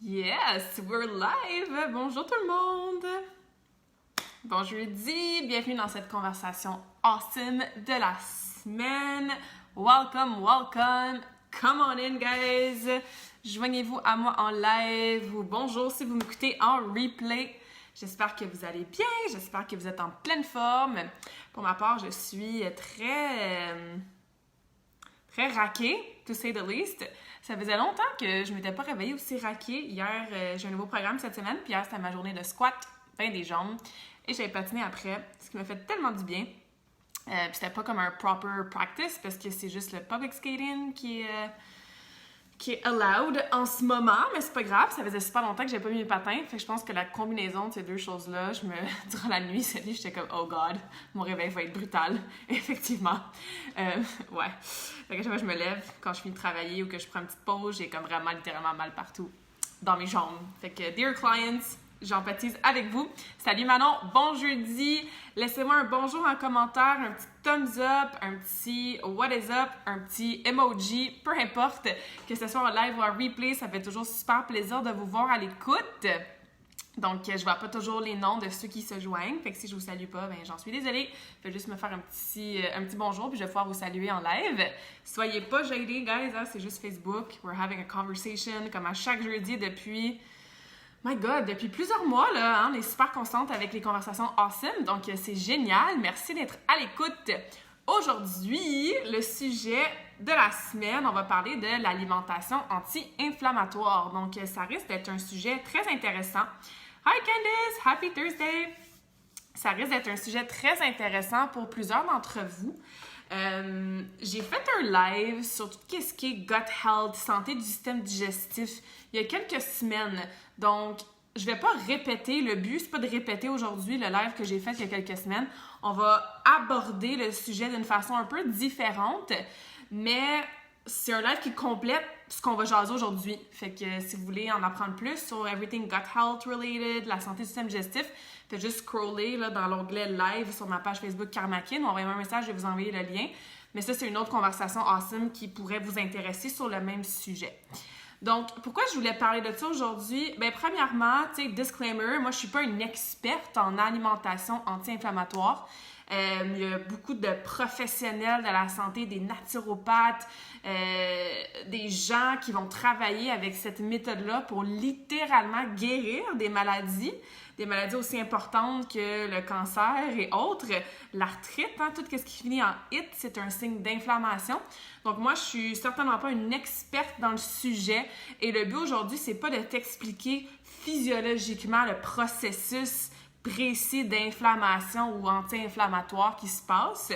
Yes, we're live! Bonjour tout le monde! Bon jeudi, bienvenue dans cette conversation awesome de la semaine. Welcome, welcome! Come on in, guys! Joignez-vous à moi en live ou bonjour si vous m'écoutez en replay. J'espère que vous allez bien, j'espère que vous êtes en pleine forme. Pour ma part, je suis très raquée, to say the least. Ça faisait longtemps que je ne m'étais pas réveillée aussi raquée. Hier, j'ai un nouveau programme cette semaine, puis hier, c'était ma journée de squat, des jambes. Et j'avais patiné après, ce qui m'a fait tellement du bien. Puis c'était pas comme un proper practice, parce que c'est juste le public skating qui est allowed en ce moment, mais c'est pas grave, ça faisait super longtemps que j'avais pas mis mes patins, fait que je pense que la combinaison de ces deux choses-là, durant la nuit, cette nuit, j'étais comme « Oh God, mon réveil va être brutal », effectivement. Ouais. Fait que chaque fois que je me lève, quand je finis de travailler ou que je prends une petite pause, j'ai comme vraiment littéralement mal partout dans mes jambes. Fait que, dear clients, j'empathise avec vous. Salut Manon, bon jeudi. Laissez-moi un bonjour en commentaire, un petit thumbs up, un petit what is up, un petit emoji, peu importe, que ce soit en live ou en replay, ça fait toujours super plaisir de vous voir à l'écoute. Donc, je vois pas toujours les noms de ceux qui se joignent, fait que si je vous salue pas, ben j'en suis désolée. Faites juste me faire un petit bonjour, puis je vais pouvoir vous saluer en live. Soyez pas gênés, guys, hein, c'est juste Facebook. We're having a conversation, comme à chaque jeudi depuis... My God, depuis plusieurs mois, là, hein, on est super constante avec les conversations awesome, donc c'est génial. Merci d'être à l'écoute. Aujourd'hui, le sujet de la semaine, on va parler de l'alimentation anti-inflammatoire. Donc, ça risque d'être un sujet très intéressant. Hi Candice, happy Thursday! Ça risque d'être un sujet très intéressant pour plusieurs d'entre vous. J'ai fait un live sur tout ce qui est gut health, santé du système digestif, il y a quelques semaines. Donc, je vais pas répéter, le but, c'est pas de répéter aujourd'hui le live que j'ai fait il y a quelques semaines. On va aborder le sujet d'une façon un peu différente, mais c'est un live qui complète ce qu'on va jaser aujourd'hui. Fait que si vous voulez en apprendre plus sur everything gut health related, la santé du système digestif, faites juste scroller là, dans l'onglet live sur ma page Facebook Karmakin, ou envoyez-moi un message, je vais vous envoyer le lien. Mais ça, c'est une autre conversation awesome qui pourrait vous intéresser sur le même sujet. Donc, pourquoi je voulais parler de ça aujourd'hui? Bien, premièrement, tu sais, disclaimer, moi, je suis pas une experte en alimentation anti-inflammatoire. Il y a beaucoup de professionnels de la santé, des naturopathes, des gens qui vont travailler avec cette méthode-là pour littéralement guérir des maladies aussi importantes que le cancer et autres. L'arthrite, hein, tout ce qui finit en « it », c'est un signe d'inflammation. Donc moi, je suis certainement pas une experte dans le sujet et le but aujourd'hui, c'est pas de t'expliquer physiologiquement le processus précis d'inflammation ou anti-inflammatoire qui se passe.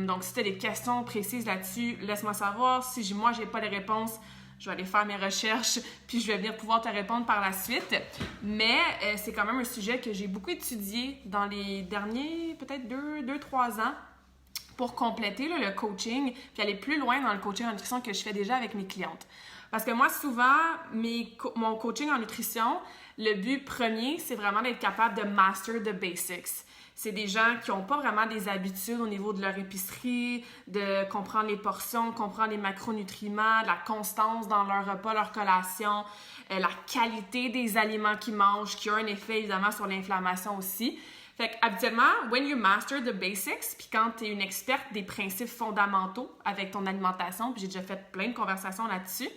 Donc, si tu as des questions précises là-dessus, laisse-moi savoir. Si moi, j'ai pas les réponses, je vais aller faire mes recherches puis je vais venir pouvoir te répondre par la suite. Mais c'est quand même un sujet que j'ai beaucoup étudié dans les derniers, peut-être 2-3 ans pour compléter là, le coaching puis aller plus loin dans le coaching en nutrition que je fais déjà avec mes clientes. Parce que moi, souvent, mon coaching en nutrition, le but premier, c'est vraiment d'être capable de master the basics. C'est des gens qui n'ont pas vraiment des habitudes au niveau de leur épicerie, de comprendre les portions, comprendre les macronutriments, la constance dans leur repas, leur collation, la qualité des aliments qu'ils mangent, qui a un effet évidemment sur l'inflammation aussi. Fait qu'habituellement, when you master the basics, puis quand tu es une experte des principes fondamentaux avec ton alimentation, puis j'ai déjà fait plein de conversations là-dessus,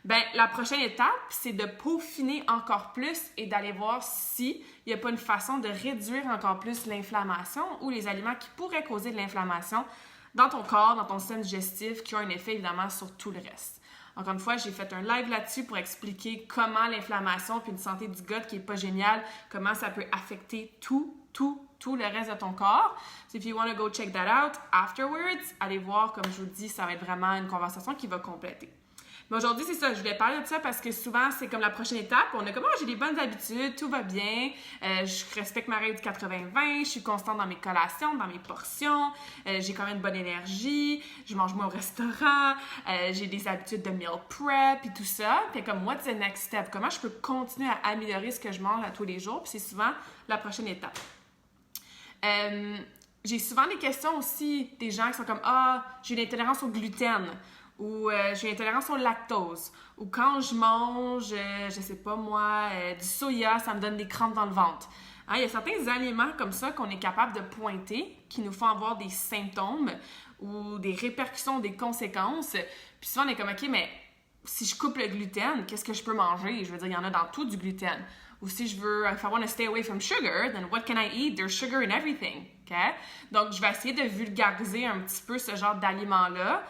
ben la prochaine étape, c'est de peaufiner encore plus et d'aller voir s'il n'y a pas une façon de réduire encore plus l'inflammation ou les aliments qui pourraient causer de l'inflammation dans ton corps, dans ton système digestif, qui ont un effet évidemment sur tout le reste. Encore une fois, j'ai fait un live là-dessus pour expliquer comment l'inflammation puis une santé du gut qui est pas géniale, comment ça peut affecter tout le reste de ton corps. So if you want to go check that out afterwards, allez voir, comme je vous dis, ça va être vraiment une conversation qui va compléter. Mais aujourd'hui, c'est ça, je voulais parler de ça parce que souvent, c'est comme la prochaine étape. On a comme, j'ai des bonnes habitudes, tout va bien, je respecte ma règle du 80-20, je suis constante dans mes collations, dans mes portions, j'ai quand même une bonne énergie, je mange moins au restaurant, j'ai des habitudes de meal prep et tout ça. Puis comme, what's the next step? Comment je peux continuer à améliorer ce que je mange à tous les jours? Puis c'est souvent la prochaine étape. J'ai souvent des questions aussi des gens qui sont comme, j'ai une intolérance au gluten. ou j'ai intolérance au lactose, ou quand je mange, je sais pas moi, du soya, ça me donne des crampes dans le ventre. Hein, il y a certains aliments comme ça qu'on est capable de pointer, qui nous font avoir des symptômes ou des répercussions, des conséquences. Puis souvent, on est comme, OK, mais si je coupe le gluten, qu'est-ce que je peux manger? Je veux dire, il y en a dans tout du gluten. Ou si je veux, if I want to stay away from sugar, then what can I eat? There's sugar in everything. Okay? Donc, je vais essayer de vulgariser un petit peu ce genre d'aliments-là.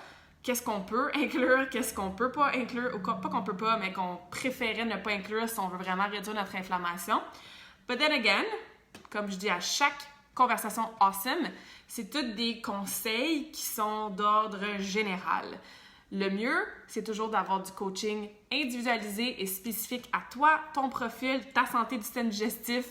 Qu'est-ce qu'on peut inclure, qu'est-ce qu'on peut pas inclure, ou pas qu'on peut pas, mais qu'on préférait ne pas inclure si on veut vraiment réduire notre inflammation. But then again, comme je dis à chaque conversation awesome, c'est tous des conseils qui sont d'ordre général. Le mieux, c'est toujours d'avoir du coaching individualisé et spécifique à toi, ton profil, ta santé du système digestif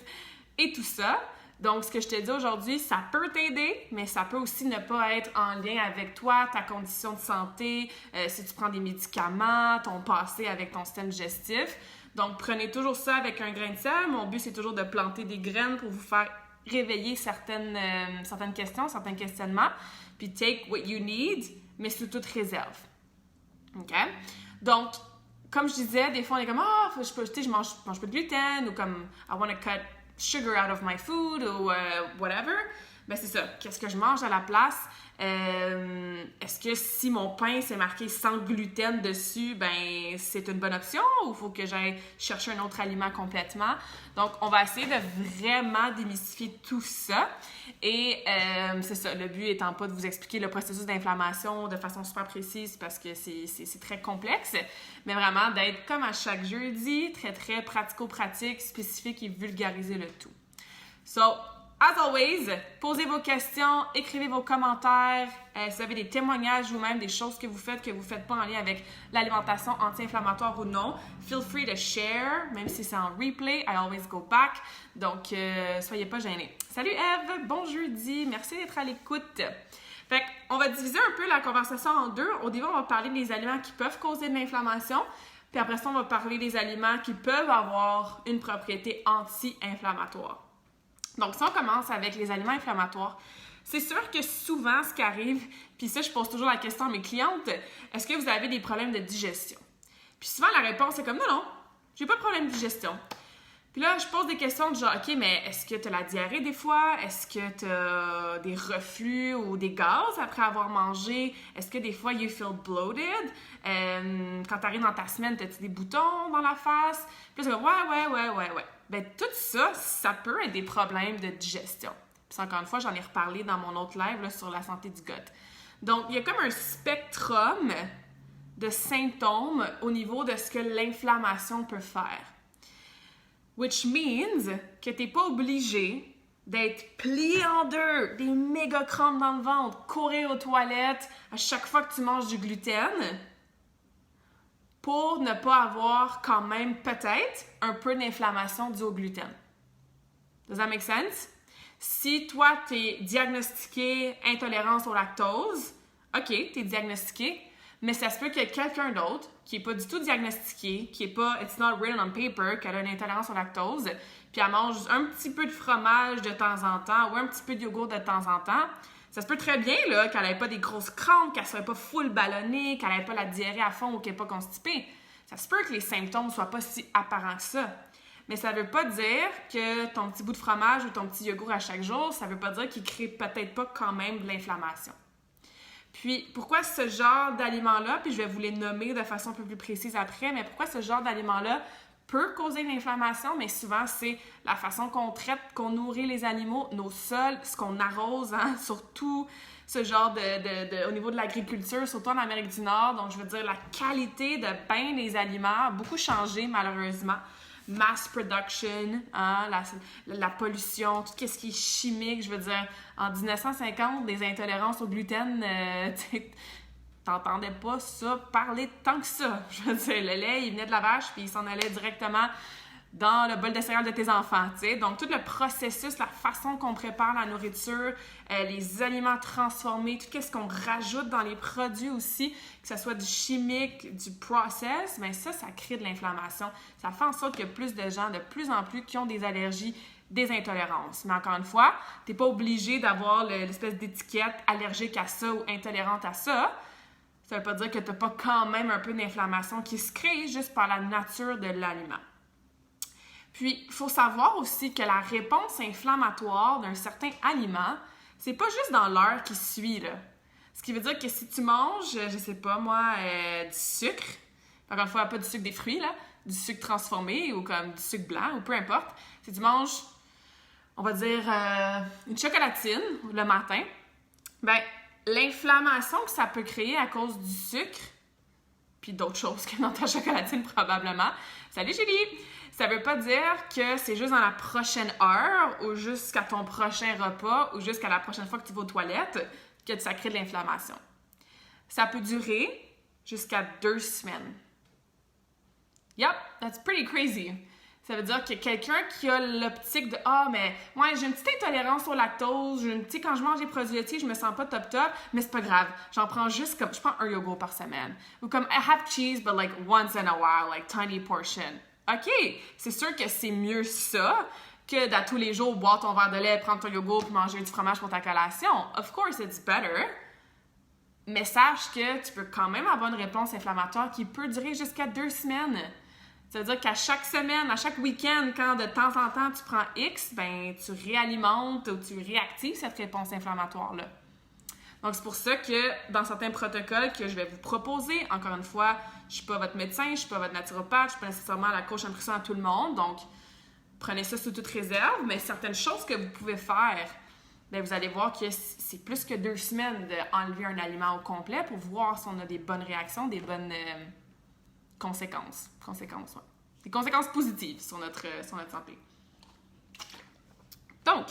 et tout ça. Donc, ce que je te dis aujourd'hui, ça peut t'aider, mais ça peut aussi ne pas être en lien avec toi, ta condition de santé, si tu prends des médicaments, ton passé avec ton système digestif. Donc, prenez toujours ça avec un grain de sel. Mon but, c'est toujours de planter des graines pour vous faire réveiller certaines questions, certains questionnements. Puis, take what you need, mais sous toute réserve. OK? Donc, comme je disais, des fois, on est comme « Ah, je mange pas de gluten » ou comme « I want to cut sugar out of my food » ou whatever. Ben c'est ça. Qu'est-ce que je mange à la place? Est-ce que si mon pain, c'est marqué sans gluten dessus, ben c'est une bonne option ou il faut que j'aille chercher un autre aliment complètement? Donc, on va essayer de vraiment démystifier tout ça. Et c'est ça, le but étant pas de vous expliquer le processus d'inflammation de façon super précise parce que c'est très complexe, mais vraiment d'être comme à chaque jeudi, très, très pratico-pratique, spécifique et vulgariser le tout. So, as always, posez vos questions, écrivez vos commentaires. Si vous avez des témoignages ou même des choses que vous faites pas en lien avec l'alimentation anti-inflammatoire ou non, feel free to share, même si c'est en replay, I always go back. Donc, soyez pas gênés. Salut Eve, bon jeudi, merci d'être à l'écoute. Fait qu'on va diviser un peu la conversation en deux. Au début, on va parler des aliments qui peuvent causer de l'inflammation. Puis après ça, on va parler des aliments qui peuvent avoir une propriété anti-inflammatoire. Donc, si on commence avec les aliments inflammatoires, c'est sûr que souvent, ce qui arrive, puis ça, je pose toujours la question à mes clientes, est-ce que vous avez des problèmes de digestion? Puis souvent, la réponse est comme, non, j'ai pas de problème de digestion. Puis là, je pose des questions de genre, OK, mais est-ce que tu as la diarrhée des fois? Est-ce que tu as des reflux ou des gaz après avoir mangé? Est-ce que des fois, you feel bloated? Quand tu arrives dans ta semaine, as-tu des boutons dans la face? Puis là, c'est comme, ouais. Ben tout ça, ça peut être des problèmes de digestion. Puis encore une fois, j'en ai reparlé dans mon autre live là, sur la santé du gut. Donc, il y a comme un spectrum de symptômes au niveau de ce que l'inflammation peut faire. Which means que tu n'es pas obligé d'être plié en deux, des méga crampes dans le ventre, courir aux toilettes à chaque fois que tu manges du gluten pour ne pas avoir quand même peut-être un peu d'inflammation due au gluten. Does that make sense? Si toi, tu es diagnostiqué intolérance au lactose, OK, tu es diagnostiqué, mais ça se peut qu'il y ait quelqu'un d'autre qui n'est pas du tout diagnostiqué, qui n'est pas, it's not written on paper, qu'elle a une intolérance au lactose, puis elle mange un petit peu de fromage de temps en temps ou un petit peu de yogourt de temps en temps. Ça se peut très bien là, qu'elle n'ait pas des grosses crampes, qu'elle ne soit pas full ballonnée, qu'elle n'ait pas la diarrhée à fond ou qu'elle n'est pas constipée. Ça se peut que les symptômes ne soient pas si apparents que ça. Mais ça ne veut pas dire que ton petit bout de fromage ou ton petit yogourt à chaque jour, ça ne veut pas dire qu'il ne crée peut-être pas quand même de l'inflammation. Puis, pourquoi ce genre d'aliments-là, puis je vais vous les nommer de façon un peu plus précise après, mais pourquoi ce genre d'aliments-là peut causer une inflammation, mais souvent, c'est la façon qu'on traite, qu'on nourrit les animaux, nos sols, ce qu'on arrose, hein, surtout ce genre au niveau de l'agriculture, surtout en Amérique du Nord. Donc, je veux dire, la qualité de bien des aliments a beaucoup changé, malheureusement. Mass production, hein, la pollution, tout ce qui est chimique. Je veux dire, en 1950, des intolérances au gluten, t'entendais pas ça parler tant que ça. Je veux dire, le lait, il venait de la vache, puis il s'en allait directement dans le bol de céréales de tes enfants, tu sais. Donc, tout le processus, la façon qu'on prépare la nourriture, les aliments transformés, tout ce qu'on rajoute dans les produits aussi, que ce soit du chimique, du process, bien ça crée de l'inflammation. Ça fait en sorte qu'il y a plus de gens, de plus en plus, qui ont des allergies, des intolérances. Mais encore une fois, t'es pas obligé d'avoir l'espèce d'étiquette allergique à ça ou intolérante à ça. Ça veut pas dire que tu n'as pas quand même un peu d'inflammation qui se crée juste par la nature de l'aliment. Puis, il faut savoir aussi que la réponse inflammatoire d'un certain aliment, c'est pas juste dans l'heure qui suit, là. Ce qui veut dire que si tu manges, je sais pas moi, du sucre, encore une fois, pas du sucre des fruits, là, du sucre transformé ou comme du sucre blanc ou peu importe, si tu manges, on va dire, une chocolatine le matin, ben l'inflammation que ça peut créer à cause du sucre, puis d'autres choses que dans ta chocolatine probablement. Salut Julie! Ça veut pas dire que c'est juste dans la prochaine heure ou jusqu'à ton prochain repas ou jusqu'à la prochaine fois que tu vas aux toilettes que ça crée de l'inflammation. Ça peut durer jusqu'à 2 semaines. Yep, that's pretty crazy. Ça veut dire que quelqu'un qui a l'optique de « Ah, mais moi, j'ai une petite intolérance au lactose, quand je mange des produits laitiers, je me sens pas top, mais c'est pas grave. J'en prends juste comme, je prends un yogourt par semaine. » Ou comme « I have cheese, but like once in a while, like tiny portion. » OK, c'est sûr que c'est mieux ça que d'à tous les jours boire ton verre de lait, prendre ton yogourt et manger du fromage pour ta collation. Of course, it's better. Mais sache que tu peux quand même avoir une réponse inflammatoire qui peut durer jusqu'à 2 semaines. Ça veut dire qu'à chaque semaine, à chaque week-end, quand de temps en temps tu prends X, ben tu réalimentes ou tu réactives cette réponse inflammatoire-là. Donc c'est pour ça que dans certains protocoles que je vais vous proposer, encore une fois, je suis pas votre médecin, je suis pas votre naturopathe, je suis pas nécessairement la coach en nutrition à tout le monde, donc prenez ça sous toute réserve, mais certaines choses que vous pouvez faire, bien, vous allez voir que c'est plus que 2 semaines d'enlever un aliment au complet pour voir si on a des bonnes réactions, des bonnes conséquences. Ouais. Des conséquences positives sur notre santé. Donc,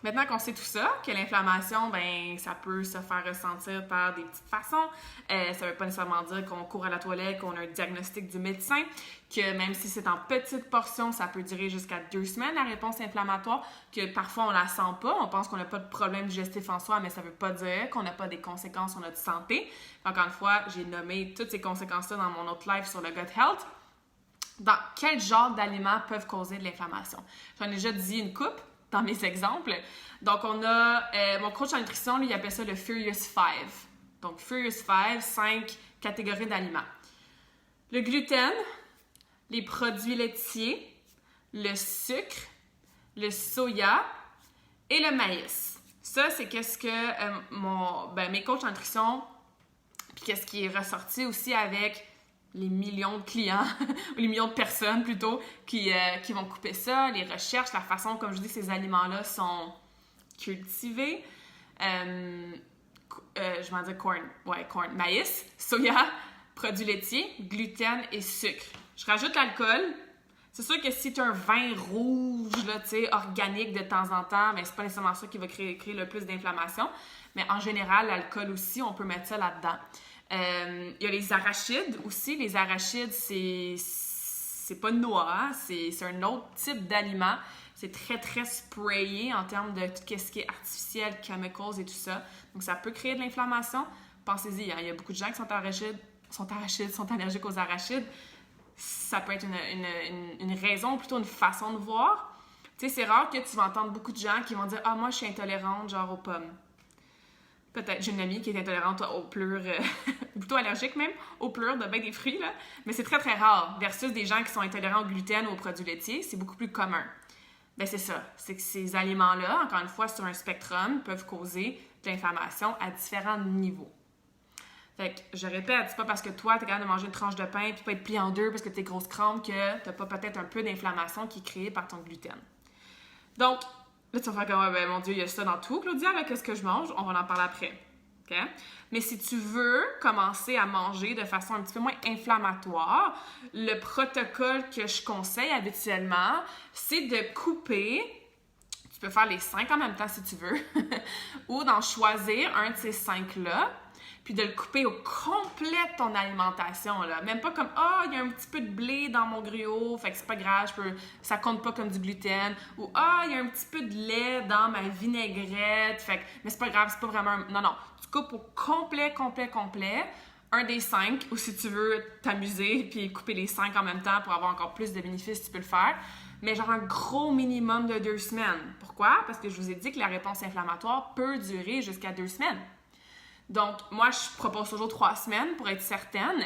maintenant qu'on sait tout ça, que l'inflammation, ben, ça peut se faire ressentir par des petites façons. Ça veut pas nécessairement dire qu'on court à la toilette, qu'on a un diagnostic du médecin, que même si c'est en petites portions, ça peut durer jusqu'à 2 semaines, la réponse inflammatoire, que parfois on la sent pas, on pense qu'on n'a pas de problème digestif en soi, mais ça veut pas dire qu'on n'a pas des conséquences sur notre santé. Encore une fois, j'ai nommé toutes ces conséquences-là dans mon autre live sur le gut health. Dans quel genre d'aliments peuvent causer de l'inflammation? J'en ai déjà dit une coupe dans mes exemples. Donc, on a mon coach en nutrition, lui, il appelle ça le Furious 5. Donc, Furious 5, 5 catégories d'aliments. Le gluten, les produits laitiers, le sucre, le soya et le maïs. Ça, c'est qu'est-ce que mes coachs en nutrition, puis qu'est-ce qui est ressorti aussi avec les millions de clients, ou les millions de personnes plutôt, qui vont couper ça, les recherches, la façon, comme je dis, ces aliments-là sont cultivés. Je vais dire corn, maïs, soya, produits laitiers, gluten et sucre. Je rajoute l'alcool. C'est sûr que si tu as un vin rouge, là, organique de temps en temps, mais c'est pas nécessairement ça qui va créer le plus d'inflammation. Mais en général, l'alcool aussi, on peut mettre ça là-dedans. Il y a les arachides aussi. Les arachides, c'est pas de noix, hein? C'est un autre type d'aliment. C'est très, très sprayé en termes de tout ce qui est artificiel, chemicals et tout ça. Donc, ça peut créer de l'inflammation. Pensez-y, hein? Il y a beaucoup de gens qui sont allergiques aux arachides. Ça peut être une raison, ou plutôt une façon de voir. Tu sais, c'est rare que tu vas entendre beaucoup de gens qui vont dire « Ah, moi, je suis intolérante, genre aux pommes. » Peut-être, j'ai une amie qui est intolérante aux plures, ou plutôt allergique même, aux plures de bien des fruits, là. Mais c'est très, très rare. Versus des gens qui sont intolérants au gluten ou aux produits laitiers, c'est beaucoup plus commun. Ben c'est ça. C'est que ces aliments-là, encore une fois, sur un spectrum, peuvent causer de l'inflammation à différents niveaux. Fait que, je répète, c'est pas parce que toi, t'es capable de manger une tranche de pain puis pas être plié en deux parce que t'es grosse crampe que t'as pas peut-être un peu d'inflammation qui est créée par ton gluten. Donc, là, tu vas faire comme, ben, mon Dieu, il y a ça dans tout, Claudia, là, qu'est-ce que je mange? On va en parler après. Okay? Mais si tu veux commencer à manger de façon un petit peu moins inflammatoire, le protocole que je conseille habituellement, c'est de couper. Tu peux faire les 5 en même temps si tu veux, ou d'en choisir un de ces 5-là, puis de le couper au complet de ton alimentation, là. Même pas comme « Ah, il y a un petit peu de blé dans mon gruau, fait que c'est pas grave, ça compte pas comme du gluten. » Ou « Ah, il y a un petit peu de lait dans ma vinaigrette, fait que, mais c'est pas grave, c'est pas vraiment un... » Non, tu coupes au complet, un des 5, ou si tu veux t'amuser puis couper les 5 en même temps pour avoir encore plus de bénéfices, tu peux le faire. Mais genre un gros minimum de 2 semaines. Pourquoi? Parce que je vous ai dit que la réponse inflammatoire peut durer jusqu'à 2 semaines. Donc, moi, je propose toujours 3 semaines pour être certaine.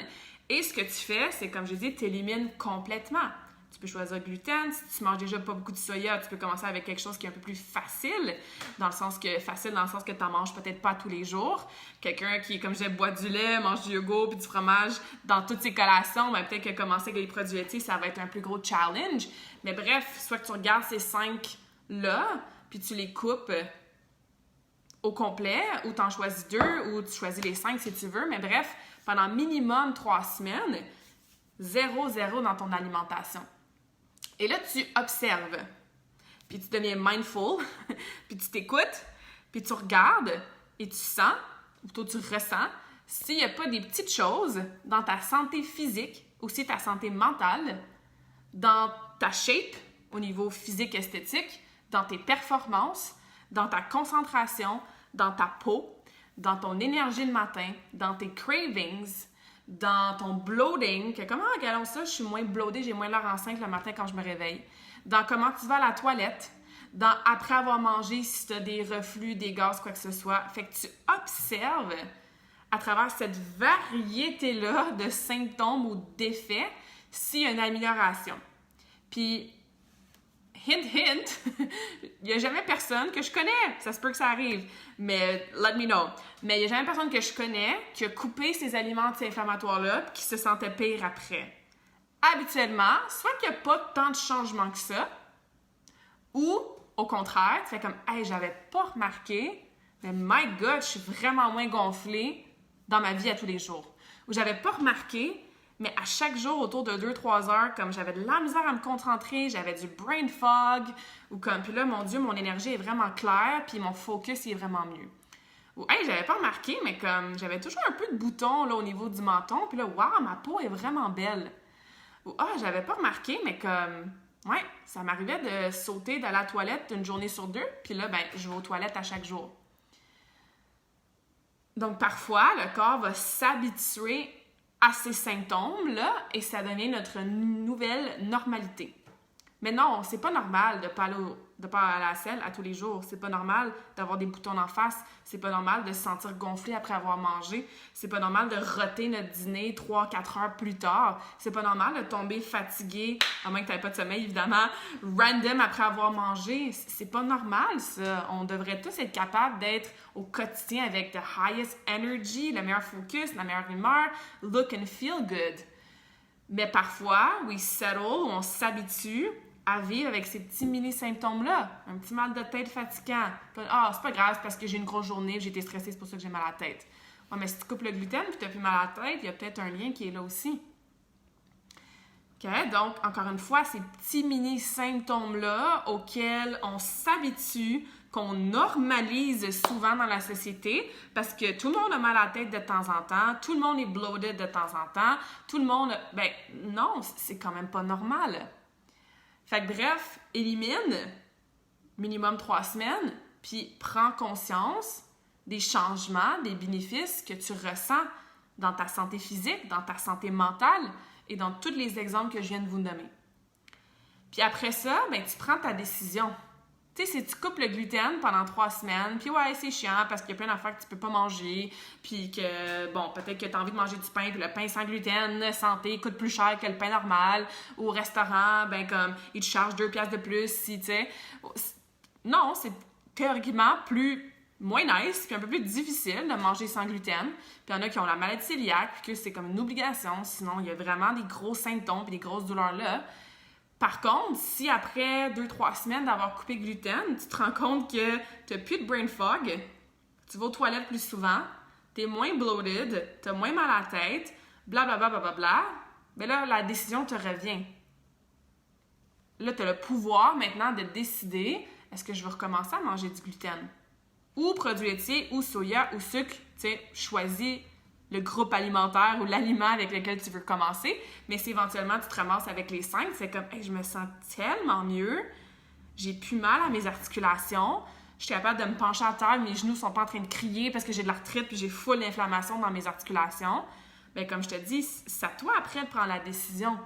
Et ce que tu fais, c'est, comme je dis, tu élimines complètement. Tu peux choisir le gluten. Si tu manges déjà pas beaucoup de soya, tu peux commencer avec quelque chose qui est un peu plus facile, dans le sens que tu n'en manges peut-être pas tous les jours. Quelqu'un qui, comme je disais, boit du lait, mange du yogourt puis du fromage dans toutes ses collations, ben peut-être que commencer avec les produits laitiers, ça va être un plus gros challenge. Mais bref, soit que tu regardes ces 5-là, puis tu les coupes au complet, ou tu en choisis 2, ou tu choisis les 5 si tu veux. Mais bref, pendant minimum 3 semaines, 0 dans ton alimentation. Et là, tu observes, puis tu deviens mindful, puis tu t'écoutes, puis tu regardes et tu sens, ou plutôt tu ressens, s'il n'y a pas des petites choses dans ta santé physique, aussi ta santé mentale, dans ta shape, au niveau physique-esthétique, dans tes performances, dans ta concentration, dans ta peau, dans ton énergie le matin, dans tes cravings, dans ton bloating, que comment regardons ça, je suis moins bloatée, j'ai moins l'air enceinte le matin quand je me réveille, dans comment tu vas à la toilette, dans après avoir mangé, si tu as des reflux, des gaz, quoi que ce soit. Fait que tu observes à travers cette variété-là de symptômes ou d'effets s'il y a une amélioration. Puis, hint, il n'y a jamais personne que je connais, ça se peut que ça arrive, mais let me know. Mais il n'y a jamais personne que je connais qui a coupé ces aliments anti-inflammatoires-là et qui se sentait pire après. Habituellement, soit qu'il n'y a pas tant de changements que ça, ou au contraire, tu fais comme « Hey, j'avais pas remarqué, mais my God, je suis vraiment moins gonflée dans ma vie à tous les jours. » Ou « J'avais pas remarqué, mais à chaque jour, autour de 2-3 heures, comme j'avais de la misère à me concentrer, j'avais du brain fog, ou comme, puis là, mon Dieu, mon énergie est vraiment claire, puis mon focus il est vraiment mieux. » Ou, hey, j'avais pas remarqué, mais comme, j'avais toujours un peu de boutons, là, au niveau du menton, puis là, wow, ma peau est vraiment belle. Ou, ah, j'avais pas remarqué, mais comme, ouais, ça m'arrivait de sauter de la toilette une journée sur 2, puis là, ben, je vais aux toilettes à chaque jour. Donc, parfois, le corps va s'habituer à ces symptômes-là et ça devient notre nouvelle normalité. Mais non, c'est pas normal de pas aller à la selle à tous les jours. C'est pas normal d'avoir des boutons en face. C'est pas normal de se sentir gonflé après avoir mangé. C'est pas normal de roter notre dîner 3-4 heures plus tard. C'est pas normal de tomber fatigué, à moins que tu n'aies pas de sommeil, évidemment, random après avoir mangé. C'est pas normal, ça. On devrait tous être capables d'être au quotidien avec the highest energy, le meilleur focus, la meilleure humeur, look and feel good. Mais parfois, we settle, on s'habitue à vivre avec ces petits mini-symptômes-là. Un petit mal de tête fatigant. Ah, c'est pas grave, c'est parce que j'ai une grosse journée, j'ai été stressée, c'est pour ça que j'ai mal à la tête. Ouais, mais si tu coupes le gluten et tu n'as plus mal à la tête, il y a peut-être un lien qui est là aussi. OK? Donc, encore une fois, ces petits mini-symptômes-là auxquels on s'habitue, qu'on normalise souvent dans la société, parce que tout le monde a mal à la tête de temps en temps, tout le monde est bloated de temps en temps, tout le monde... Ben non, c'est quand même pas normal. Fait que bref, élimine minimum 3 semaines, puis prends conscience des changements, des bénéfices que tu ressens dans ta santé physique, dans ta santé mentale et dans tous les exemples que je viens de vous nommer. Puis après ça, ben, tu prends ta décision. Tu sais, si tu coupes le gluten pendant 3 semaines, puis ouais, c'est chiant parce qu'il y a plein d'affaires que tu peux pas manger, puis que, bon, peut-être que tu as envie de manger du pain, puis le pain sans gluten, santé, coûte plus cher que le pain normal. Ou au restaurant, ben comme, ils te chargent 2 piastres de plus, si, tu sais. Non, c'est théoriquement moins nice, puis un peu plus difficile de manger sans gluten. Puis il y en a qui ont la maladie cœliaque, puis que c'est comme une obligation, sinon il y a vraiment des gros symptômes et des grosses douleurs là. Par contre, si après 2-3 semaines d'avoir coupé le gluten, tu te rends compte que tu n'as plus de brain fog, tu vas aux toilettes plus souvent, tu es moins bloated, tu as moins mal à la tête, blablabla, bien là, la décision te revient. Là, tu as le pouvoir maintenant de décider, est-ce que je veux recommencer à manger du gluten? Ou produits laitiers, ou soya, ou sucre, tu sais, choisis le groupe alimentaire ou l'aliment avec lequel tu veux commencer. Mais si éventuellement tu te ramasses avec les 5, c'est comme hey, je me sens tellement mieux, j'ai plus mal à mes articulations, je suis capable de me pencher à terre, mes genoux sont pas en train de crier parce que j'ai de l'arthrite puis j'ai full d'inflammation dans mes articulations. Bien, comme je te dis, c'est à toi après de prendre la décision.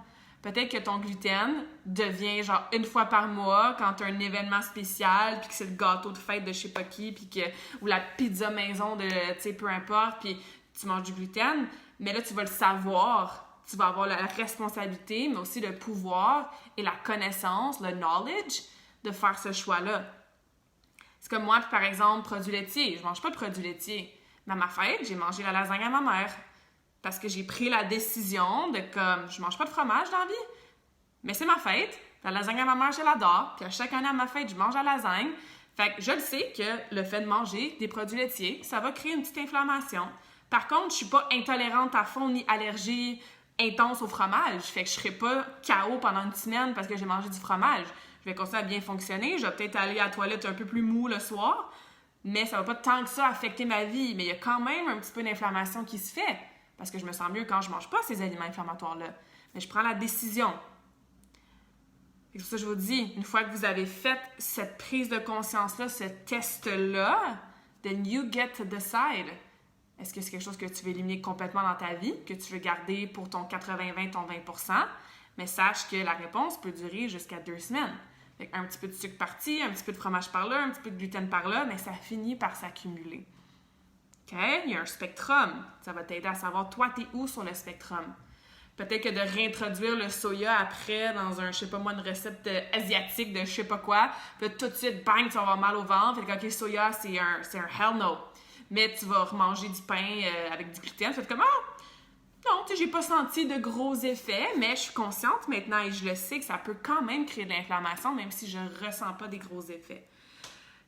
Peut-être que ton gluten devient genre une fois par mois quand tu as un événement spécial, puis que c'est le gâteau de fête de je sais pas qui, puis que, ou la pizza maison de, tu sais, peu importe, puis tu manges du gluten. Mais là, tu vas le savoir, tu vas avoir la responsabilité, mais aussi le pouvoir et la connaissance, le knowledge de faire ce choix-là. C'est comme moi, par exemple, produits laitiers. Je mange pas de produits laitiers. Mais à ma fête, j'ai mangé la lasagne à ma mère. Parce que j'ai pris la décision de comme, je mange pas de fromage dans la vie, mais c'est ma fête. La lasagne à ma mère, je l'adore. Puis à chaque année à ma fête, je mange la lasagne. Fait que je le sais que le fait de manger des produits laitiers, ça va créer une petite inflammation. Par contre, je suis pas intolérante à fond ni allergie intense au fromage. Fait que je serai pas KO pendant une semaine parce que j'ai mangé du fromage. Je vais continuer à bien fonctionner. Je vais peut-être aller à la toilette un peu plus mou le soir, mais ça va pas tant que ça affecter ma vie. Mais il y a quand même un petit peu d'inflammation qui se fait. Parce que je me sens mieux quand je mange pas ces aliments inflammatoires-là. Mais je prends la décision. C'est pour ça que je vous dis, une fois que vous avez fait cette prise de conscience-là, ce test-là, then you get to decide. Est-ce que c'est quelque chose que tu veux éliminer complètement dans ta vie, que tu veux garder pour ton 80-20, ton 20%? Mais sache que la réponse peut durer jusqu'à 2 semaines. Fait un petit peu de sucre par-ci, un petit peu de fromage par-là, un petit peu de gluten par-là, mais ça finit par s'accumuler. OK? Il y a un spectrum. Ça va t'aider à savoir, toi, t'es où sur le spectrum. Peut-être que de réintroduire le soya après dans un, je sais pas moi, une recette asiatique de je sais pas quoi, puis là, tout de suite, bang, tu vas avoir mal au ventre. Fait que, OK, soya, c'est un hell no. Mais tu vas remanger du pain avec du gluten. Fait comme, non, tu sais, j'ai pas senti de gros effets, mais je suis consciente maintenant et je le sais que ça peut quand même créer de l'inflammation, même si je ressens pas des gros effets.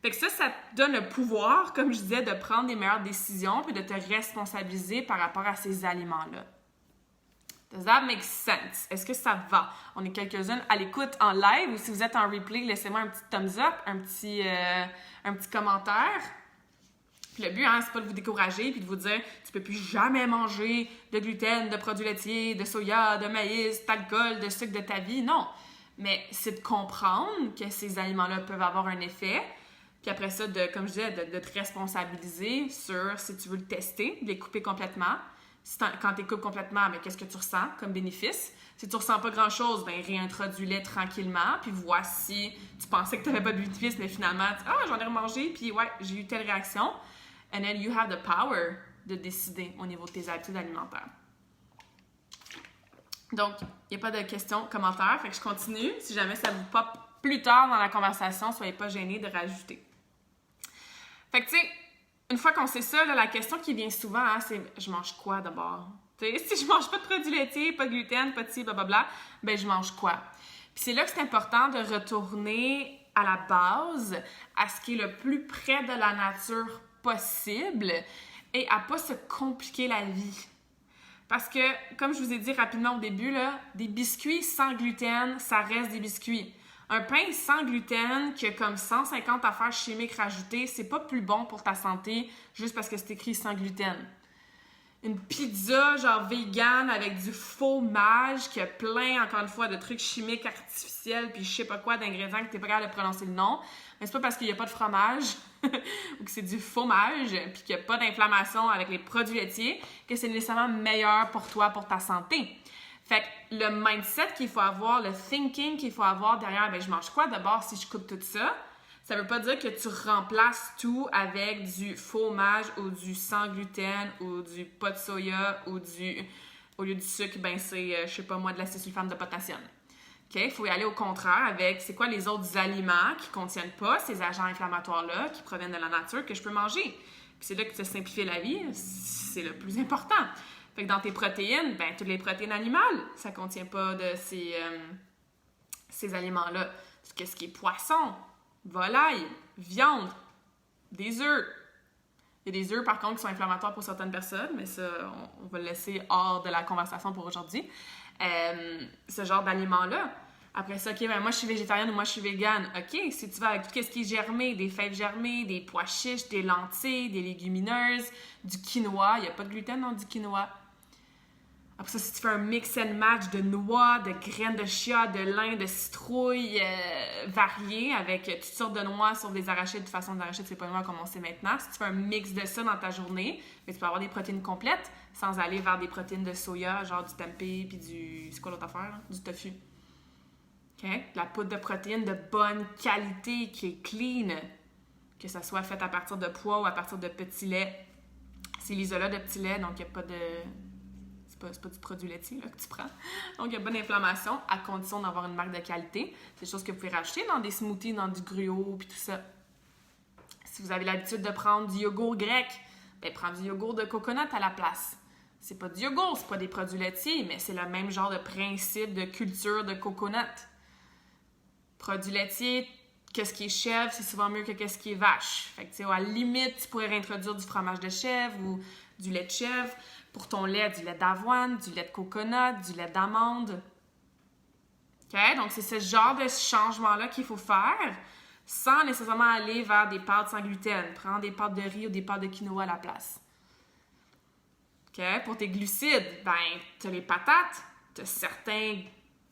Fait que ça te donne le pouvoir, comme je disais, de prendre des meilleures décisions puis de te responsabiliser par rapport à ces aliments-là. Does that make sense? Est-ce que ça va? On est quelques-unes à l'écoute en live ou si vous êtes en replay, laissez-moi un petit thumbs up, un petit commentaire. Puis le but, c'est pas de vous décourager puis de vous dire tu peux plus jamais manger de gluten, de produits laitiers, de soya, de maïs, d'alcool, de sucre de ta vie. Non. Mais c'est de comprendre que ces aliments-là peuvent avoir un effet. Puis après ça, comme je disais, de te responsabiliser sur si tu veux le tester, de les couper complètement. Quand tu les coupes complètement, bien, qu'est-ce que tu ressens comme bénéfice? Si tu ne ressens pas grand-chose, bien, réintroduis-les tranquillement, puis vois si tu pensais que tu n'avais pas de bénéfice, mais finalement, j'en ai remangé, puis ouais, j'ai eu telle réaction. And then you have the power de décider au niveau de tes habitudes alimentaires. Donc, il n'y a pas de questions, commentaires, fait que je continue. Si jamais ça vous pop plus tard dans la conversation, soyez pas gênés de rajouter. Fait que, tu sais, une fois qu'on sait ça, là, la question qui vient souvent, c'est « je mange quoi d'abord? » Tu sais, si je mange pas de produits laitiers, pas de gluten, pas de ci, blablabla, ben je mange quoi? Puis c'est là que c'est important de retourner à la base, à ce qui est le plus près de la nature possible et à pas se compliquer la vie. Parce que, comme je vous ai dit rapidement au début, là, des biscuits sans gluten, ça reste des biscuits. Un pain sans gluten qui a comme 150 affaires chimiques rajoutées, c'est pas plus bon pour ta santé juste parce que c'est écrit sans gluten. Une pizza genre vegan avec du fromage qui a plein, encore une fois, de trucs chimiques artificiels puis je sais pas quoi d'ingrédients que t'es pas capable de prononcer le nom. Mais c'est pas parce qu'il y a pas de fromage ou que c'est du fromage puis qu'il y a pas d'inflammation avec les produits laitiers que c'est nécessairement meilleur pour toi, pour ta santé. Fait que le mindset qu'il faut avoir, le thinking qu'il faut avoir derrière, ben je mange quoi d'abord si je coupe tout ça? Ça veut pas dire que tu remplaces tout avec du fromage ou du sans gluten ou du pas de soya ou au lieu du sucre, ben c'est, je sais pas moi, de l'acide sulfate de potassium. OK? Il faut y aller au contraire avec c'est quoi les autres aliments qui contiennent pas ces agents inflammatoires-là, qui proviennent de la nature, que je peux manger. Puis c'est là que tu te simplifies la vie, c'est le plus important. Fait que dans tes protéines, ben toutes les protéines animales, ça contient pas de ces aliments-là. Qu'est-ce qui est poisson, volaille, viande, des œufs. Il y a des œufs, par contre, qui sont inflammatoires pour certaines personnes, mais ça, on va le laisser hors de la conversation pour aujourd'hui. Ce genre d'aliments-là. Après ça, OK, ben moi, je suis végétarienne ou moi, je suis végane. OK, si tu vas avec tout ce qui est germé, des fèves germées, des pois chiches, des lentilles, des légumineuses, du quinoa. Il n'y a pas de gluten dans du quinoa. Après ça, si tu fais un mix and match de noix, de graines de chia, de lin, de citrouille variées avec toutes sortes de noix sauf des arachides. De toute façon, les arachides, c'est pas noix comme on sait maintenant. Si tu fais un mix de ça dans ta journée, mais tu peux avoir des protéines complètes sans aller vers des protéines de soya, genre du tempeh puis du... C'est quoi l'autre affaire? Là? Du tofu. OK? La poudre de protéines de bonne qualité qui est clean, que ça soit fait à partir de pois ou à partir de petit lait. C'est l'isolat de petit lait, donc il n'y a pas de... C'est pas du produit laitier là, que tu prends. Donc, il y a bonne inflammation à condition d'avoir une marque de qualité. C'est des choses que vous pouvez racheter dans des smoothies, dans du gruau puis tout ça. Si vous avez l'habitude de prendre du yogourt grec, bien, prends du yogourt de coconut à la place. C'est pas du yogourt, c'est pas des produits laitiers, mais c'est le même genre de principe de culture de coconut. Produits laitiers, qu'est-ce qui est chèvre, c'est souvent mieux que qu'est-ce qui est vache. Fait que, tu sais, à la limite, tu pourrais réintroduire du fromage de chèvre ou du lait de chèvre. Pour ton lait, du lait d'avoine, du lait de coconut, du lait d'amande. OK? Donc, c'est ce genre de changement-là qu'il faut faire sans nécessairement aller vers des pâtes sans gluten. Prends des pâtes de riz ou des pâtes de quinoa à la place. OK? Pour tes glucides, ben, tu as les patates, tu as certains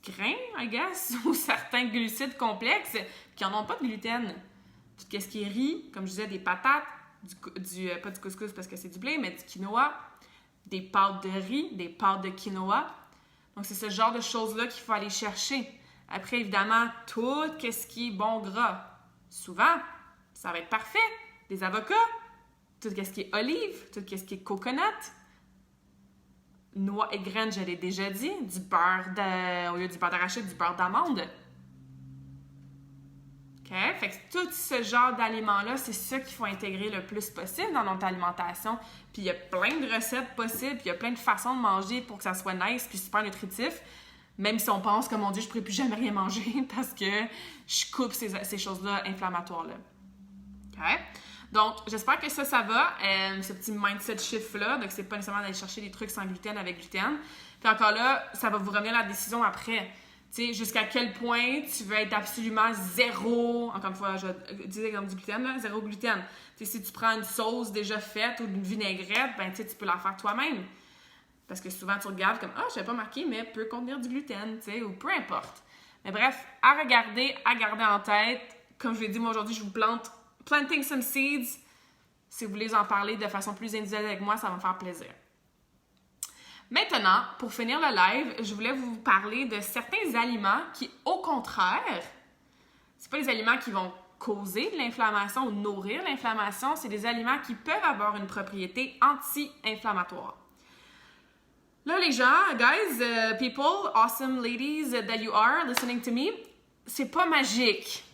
grains, I guess, ou certains glucides complexes qui n'en ont pas de gluten. Tout ce qui est riz, comme je disais, des patates, pas du couscous parce que c'est du blé, mais du quinoa, des pâtes de riz, des pâtes de quinoa. Donc, c'est ce genre de choses-là qu'il faut aller chercher. Après, évidemment, tout ce qui est bon gras. Souvent, ça va être parfait. Des avocats, tout ce qui est olive, tout ce qui est coconut, noix et graines, je l'ai déjà dit, du beurre au lieu du beurre d'arachide, du beurre d'amande. OK? Fait que tout ce genre d'aliments-là, c'est ça qu'il faut intégrer le plus possible dans notre alimentation. Puis il y a plein de recettes possibles, puis il y a plein de façons de manger pour que ça soit nice puis super nutritif. Même si on pense que, mon Dieu, je ne pourrais plus jamais rien manger parce que je coupe ces choses-là inflammatoires-là. OK? Donc, j'espère que ça va, ce petit mindset shift-là. Donc, c'est pas nécessairement d'aller chercher des trucs sans gluten avec gluten. Puis encore là, ça va vous revenir à la décision après. Tu sais, jusqu'à quel point tu veux être absolument zéro, encore une fois, je disais comme du gluten, là, zéro gluten. Tu sais, si tu prends une sauce déjà faite ou une vinaigrette, ben, tu sais, tu peux la faire toi-même. Parce que souvent, tu regardes comme « Ah, je n'avais pas marqué, mais peut contenir du gluten », tu sais, ou peu importe. Mais bref, à regarder, à garder en tête. Comme je l'ai dit, moi, aujourd'hui, je vous planting some seeds. Si vous voulez en parler de façon plus individuelle avec moi, ça va me faire plaisir. Maintenant, pour finir le live, je voulais vous parler de certains aliments qui, au contraire, c'est pas les aliments qui vont causer de l'inflammation ou nourrir l'inflammation, c'est des aliments qui peuvent avoir une propriété anti-inflammatoire. Là, les gens, guys, people, awesome ladies that you are listening to me, c'est pas magique.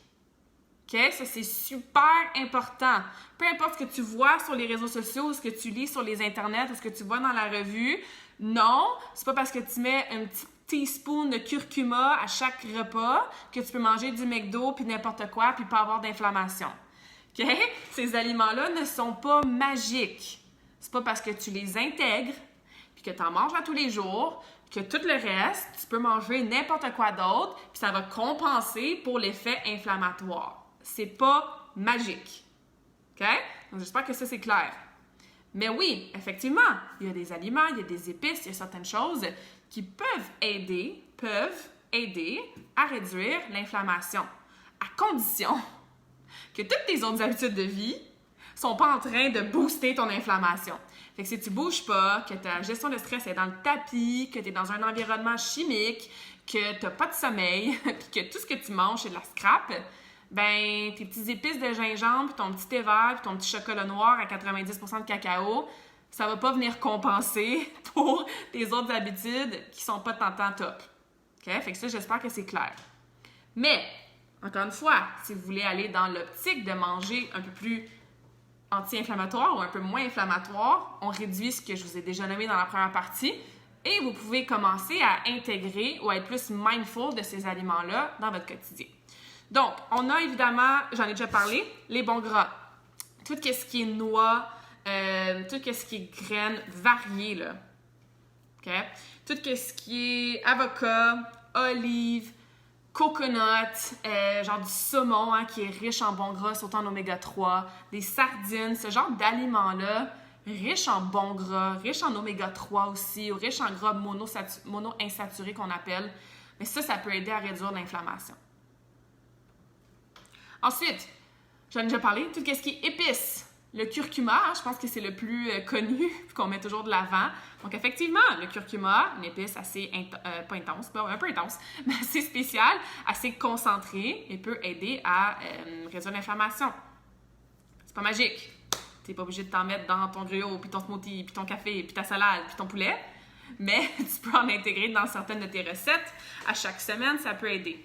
OK? Ça, c'est super important. Peu importe ce que tu vois sur les réseaux sociaux, ce que tu lis sur les internets ou ce que tu vois dans la revue, non, c'est pas parce que tu mets un petit teaspoon de curcuma à chaque repas que tu peux manger du McDo puis n'importe quoi puis pas avoir d'inflammation. OK? Ces aliments-là ne sont pas magiques. C'est pas parce que tu les intègres puis que tu en manges à tous les jours que tout le reste, tu peux manger n'importe quoi d'autre puis ça va compenser pour l'effet inflammatoire. C'est pas magique. OK? Donc, j'espère que ça, c'est clair. Mais oui, effectivement, il y a des aliments, il y a des épices, il y a certaines choses qui peuvent aider à réduire l'inflammation, à condition que toutes tes autres habitudes de vie sont pas en train de booster ton inflammation. Fait que si tu bouges pas, que ta gestion de stress est dans le tapis, que tu es dans un environnement chimique, que tu n'as pas de sommeil, puis que tout ce que tu manges, c'est de la scrap, ben tes petites épices de gingembre, puis ton petit thé vert, puis ton petit chocolat noir à 90% de cacao, ça va pas venir compenser pour tes autres habitudes qui sont pas tant top. OK? Fait que ça, j'espère que c'est clair. Mais, encore une fois, si vous voulez aller dans l'optique de manger un peu plus anti-inflammatoire ou un peu moins inflammatoire, on réduit ce que je vous ai déjà nommé dans la première partie et vous pouvez commencer à intégrer ou à être plus mindful de ces aliments-là dans votre quotidien. Donc, on a évidemment, j'en ai déjà parlé, les bons gras. Tout ce qui est noix, tout ce qui est graines variées, là. OK? Tout ce qui est avocat, olive, coconut, genre du saumon qui est riche en bons gras, surtout en oméga 3, des sardines, ce genre d'aliments-là riche en bons gras, riche en oméga 3 aussi, ou riche en gras mono-insaturés qu'on appelle. Mais ça peut aider à réduire l'inflammation. Ensuite, j'en ai déjà parlé, tout ce qui est épices. Le curcuma, je pense que c'est le plus connu, qu'on met toujours de l'avant. Donc, effectivement, le curcuma, une épice assez, pas intense, un peu intense, mais assez spéciale, assez concentrée, et peut aider à réduire l'inflammation. C'est pas magique. T'es pas obligé de t'en mettre dans ton griot, puis ton smoothie, puis ton café, puis ta salade, puis ton poulet, mais tu peux en intégrer dans certaines de tes recettes. À chaque semaine, ça peut aider.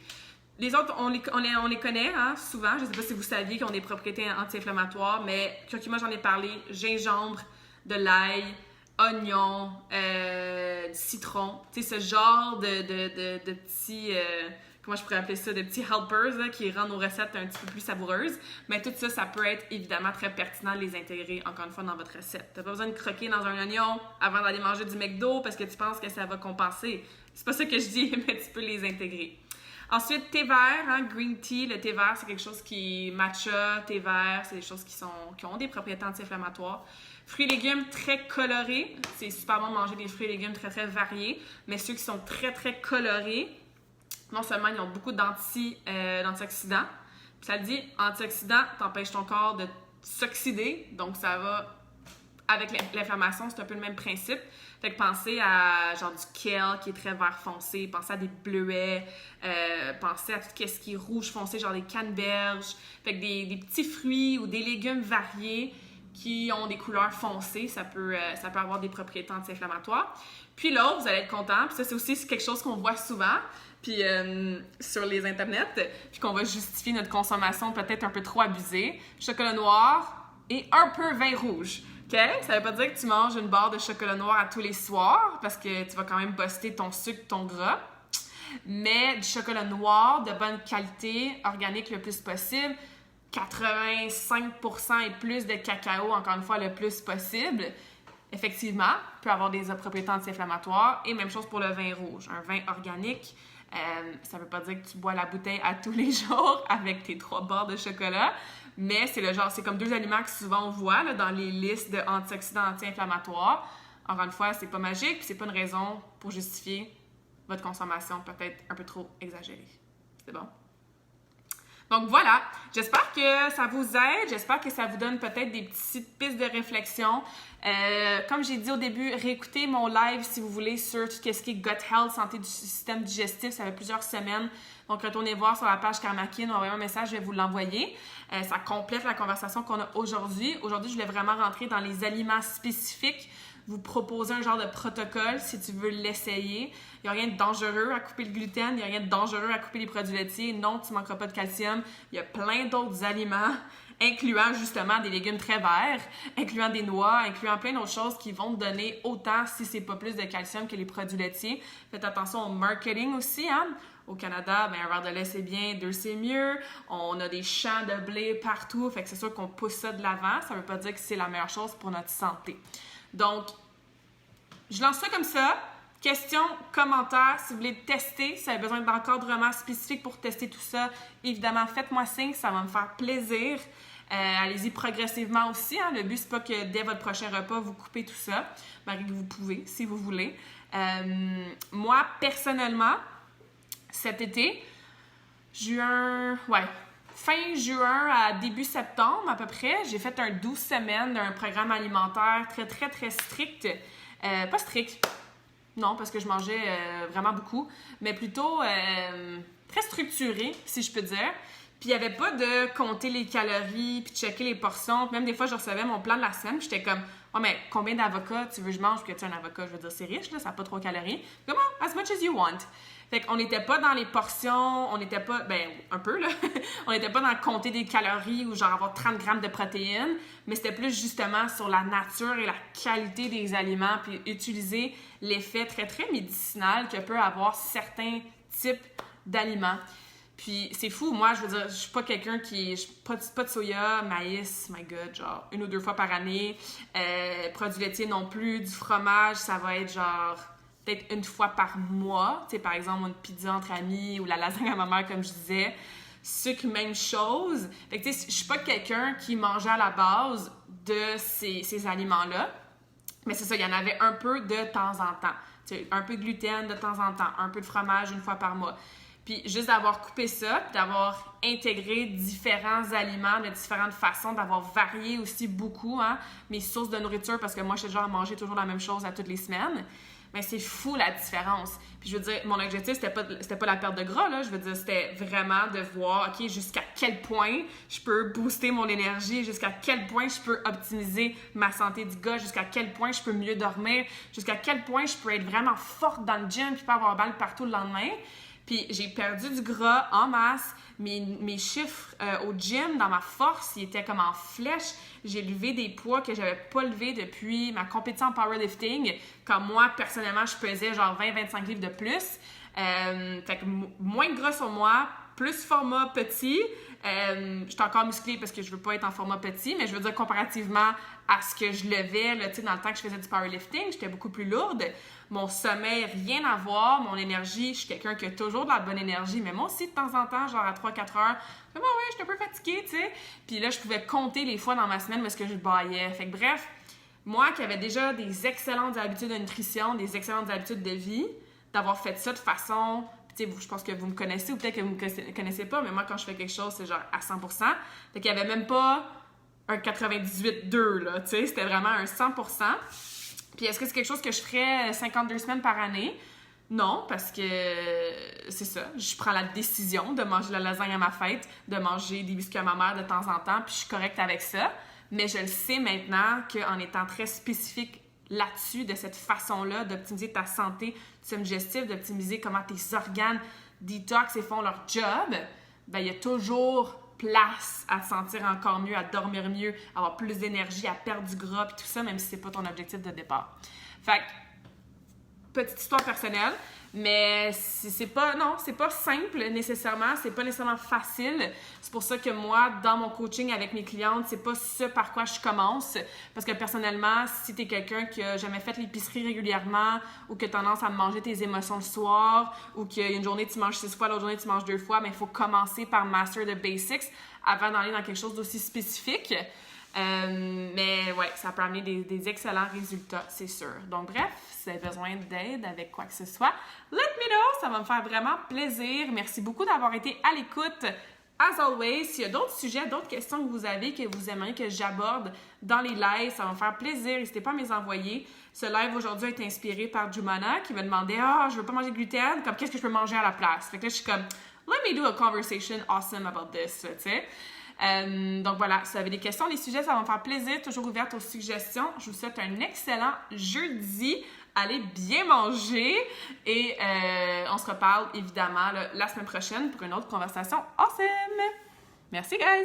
Les autres, on les connaît hein, souvent. Je ne sais pas si vous saviez qu'ils ont des propriétés anti-inflammatoires, mais curcuma, j'en ai parlé. Gingembre, de l'ail, oignon, du citron. Tu sais, ce genre de petits... comment je pourrais appeler ça? De petits helpers là, qui rendent nos recettes un petit peu plus savoureuses. Mais tout ça, ça peut être évidemment très pertinent de les intégrer, encore une fois, dans votre recette. Tu n'as pas besoin de croquer dans un oignon avant d'aller manger du McDo parce que tu penses que ça va compenser. C'est pas ça que je dis, mais tu peux les intégrer. Ensuite, thé vert, hein, green tea. Le thé vert, c'est quelque chose qui matcha, thé vert, c'est des choses qui ont des propriétés anti-inflammatoires. Fruits et légumes très colorés. C'est super bon de manger des fruits et légumes très, très variés, mais ceux qui sont très, très colorés, non seulement ils ont beaucoup d'antioxydants, puis ça le dit, antioxydants, t'empêches ton corps de s'oxyder, donc ça va avec l'inflammation, c'est un peu le même principe. Fait que pensez à genre du kale qui est très vert foncé, pensez à des bleuets, pensez à tout ce qui est rouge foncé, genre des canneberges. Fait que des petits fruits ou des légumes variés qui ont des couleurs foncées, ça peut avoir des propriétés anti-inflammatoires. Puis l'autre, vous allez être content, puis ça c'est aussi quelque chose qu'on voit souvent, puis sur les internets, puis qu'on va justifier notre consommation peut-être un peu trop abusée. Chocolat noir et un peu vin rouge. OK? Ça veut pas dire que tu manges une barre de chocolat noir à tous les soirs parce que tu vas quand même buster ton sucre, ton gras. Mais du chocolat noir de bonne qualité, organique le plus possible, 85% et plus de cacao, encore une fois, le plus possible, effectivement, peut avoir des propriétés anti-inflammatoires. Et même chose pour le vin rouge. Un vin organique, ça veut pas dire que tu bois la bouteille à tous les jours avec tes 3 barres de chocolat, mais c'est comme 2 aliments que souvent on voit là, dans les listes d'antioxydants anti-inflammatoires. Encore une fois, c'est pas magique, puis c'est pas une raison pour justifier votre consommation peut-être un peu trop exagérée. C'est bon? Donc voilà, j'espère que ça vous aide, j'espère que ça vous donne peut-être des petites pistes de réflexion. Comme j'ai dit au début, réécoutez mon live si vous voulez sur tout ce qui est gut health, santé du système digestif, ça fait plusieurs semaines. Donc retournez voir sur la page Karmakin, envoyez un message, je vais vous l'envoyer. Ça complète la conversation qu'on a aujourd'hui. Aujourd'hui, je voulais vraiment rentrer dans les aliments spécifiques, vous proposer un genre de protocole si tu veux l'essayer. Il n'y a rien de dangereux à couper le gluten, il n'y a rien de dangereux à couper les produits laitiers. Non, tu ne manqueras pas de calcium. Il y a plein d'autres aliments, incluant justement des légumes très verts, incluant des noix, incluant plein d'autres choses qui vont te donner autant, si c'est pas plus de calcium que les produits laitiers. Faites attention au marketing aussi, hein. Au Canada, un verre de lait c'est bien, 2 c'est mieux. On a des champs de blé partout, fait que c'est sûr qu'on pousse ça de l'avant. Ça veut pas dire que c'est la meilleure chose pour notre santé. Donc, je lance ça comme ça. Questions, commentaires, si vous voulez tester, si vous avez besoin d'encadrement spécifique pour tester tout ça, évidemment, faites-moi signe, ça va me faire plaisir. Allez-y progressivement aussi. Hein. Le but, c'est pas que dès votre prochain repas, vous coupez tout ça, malgré que vous pouvez, si vous voulez. Moi, personnellement, cet été, fin juin à début septembre à peu près, j'ai fait un 12 semaines d'un programme alimentaire très, très, très strict. Pas strict, non, parce que je mangeais vraiment beaucoup, mais plutôt très structuré, si je peux dire. Puis il n'y avait pas de compter les calories, puis checker les portions. Puis même des fois, je recevais mon plan de la semaine, puis j'étais comme « Oh, mais combien d'avocats tu veux que je mange? » Puis que tu sais, un avocat, je veux dire, c'est riche, là, ça n'a pas trop de calories. Comment? As much as you want. Fait qu'on n'était pas dans les portions, on n'était pas, un peu, là. On n'était pas dans compter des calories ou genre avoir 30 grammes de protéines, mais c'était plus justement sur la nature et la qualité des aliments, puis utiliser l'effet très, très médicinal que peut avoir certains types d'aliments. Puis c'est fou, moi, je veux dire, je suis pas quelqu'un pas de soya, maïs, my God, genre 1 ou 2 fois par année, produits laitiers non plus, du fromage, ça va être genre peut-être 1 fois par mois, tu sais, par exemple, une pizza entre amis ou la lasagne à ma mère, comme je disais. sucre, même chose. Fait que tu sais, je suis pas quelqu'un qui mangeait à la base de ces aliments-là. Mais c'est ça, il y en avait un peu de temps en temps. Tu sais, un peu de gluten de temps en temps, un peu de fromage une fois par mois. Puis juste d'avoir coupé ça, puis d'avoir intégré différents aliments de différentes façons, d'avoir varié aussi beaucoup mes sources de nourriture, parce que moi, je suis genre à manger toujours la même chose à toutes les semaines. Mais c'est fou la différence. Puis je veux dire, mon objectif, c'était pas la perte de gras, là. Je veux dire, c'était vraiment de voir, OK, jusqu'à quel point je peux booster mon énergie, jusqu'à quel point je peux optimiser ma santé du gars, jusqu'à quel point je peux mieux dormir, jusqu'à quel point je peux être vraiment forte dans le gym puis pas avoir balle partout le lendemain. Puis j'ai perdu du gras en masse. Mes chiffres au gym, dans ma force, ils étaient comme en flèche. J'ai levé des poids que j'avais pas levés depuis ma compétition en powerlifting. Comme moi, personnellement, je pesais genre 20-25 livres de plus. Fait que moins de gras sur moi, plus format petit. Je suis encore musclée parce que je veux pas être en format petit, mais je veux dire comparativement à ce que je levais là, dans le temps que je faisais du powerlifting, j'étais beaucoup plus lourde. Mon sommeil, rien à voir. Mon énergie, je suis quelqu'un qui a toujours de la bonne énergie, mais moi aussi, de temps en temps, genre à 3-4 heures, je suis un peu fatiguée, tu sais. Puis là, je pouvais compter les fois dans ma semaine où est-ce que je baillais. Fait que bref, moi qui avais déjà des excellentes habitudes de nutrition, des excellentes habitudes de vie, d'avoir fait ça de façon... je pense que vous me connaissez ou peut-être que vous me connaissez pas, mais moi, quand je fais quelque chose, c'est genre à 100%. Fait qu'il y avait même pas un 98,2, là, tu sais, c'était vraiment un 100%. Puis est-ce que c'est quelque chose que je ferais 52 semaines par année? Non, parce que c'est ça, je prends la décision de manger la lasagne à ma fête, de manger des biscuits à ma mère de temps en temps, puis je suis correcte avec ça. Mais je le sais maintenant qu'en étant très spécifique là-dessus, de cette façon-là, d'optimiser ta santé digestive, d'optimiser comment tes organes détox et font leur job, ben il y a toujours place à te sentir encore mieux, à dormir mieux, à avoir plus d'énergie, à perdre du gras, puis tout ça, même si c'est pas ton objectif de départ. Fait que, petite histoire personnelle, mais c'est pas simple nécessairement, c'est pas nécessairement facile. C'est pour ça que moi, dans mon coaching avec mes clientes, c'est pas ce par quoi je commence. Parce que personnellement, si t'es quelqu'un qui a jamais fait l'épicerie régulièrement ou qui a tendance à manger tes émotions le soir ou qu'une journée tu manges 6 fois, l'autre journée tu manges 2 fois, mais il faut commencer par master the basics avant d'aller dans quelque chose d'aussi spécifique. Mais ouais, ça peut amener des excellents résultats, c'est sûr. Donc bref, si vous avez besoin d'aide avec quoi que ce soit, let me know, ça va me faire vraiment plaisir. Merci beaucoup d'avoir été à l'écoute. As always, s'il y a d'autres sujets, d'autres questions que vous avez, que vous aimeriez que j'aborde dans les lives, ça va me faire plaisir. N'hésitez pas à me les envoyer. Ce live aujourd'hui a été inspiré par Jumana qui me demandait « Ah, je veux pas manger de gluten, comme qu'est-ce que je peux manger à la place? » Fait que là, je suis comme « Let me do a conversation awesome about this », tu sais. Donc voilà, si vous avez des questions, des sujets, ça va me faire plaisir. Toujours ouverte aux suggestions. Je vous souhaite un excellent jeudi. Allez bien manger et on se reparle évidemment la semaine prochaine pour une autre conversation awesome. Merci guys!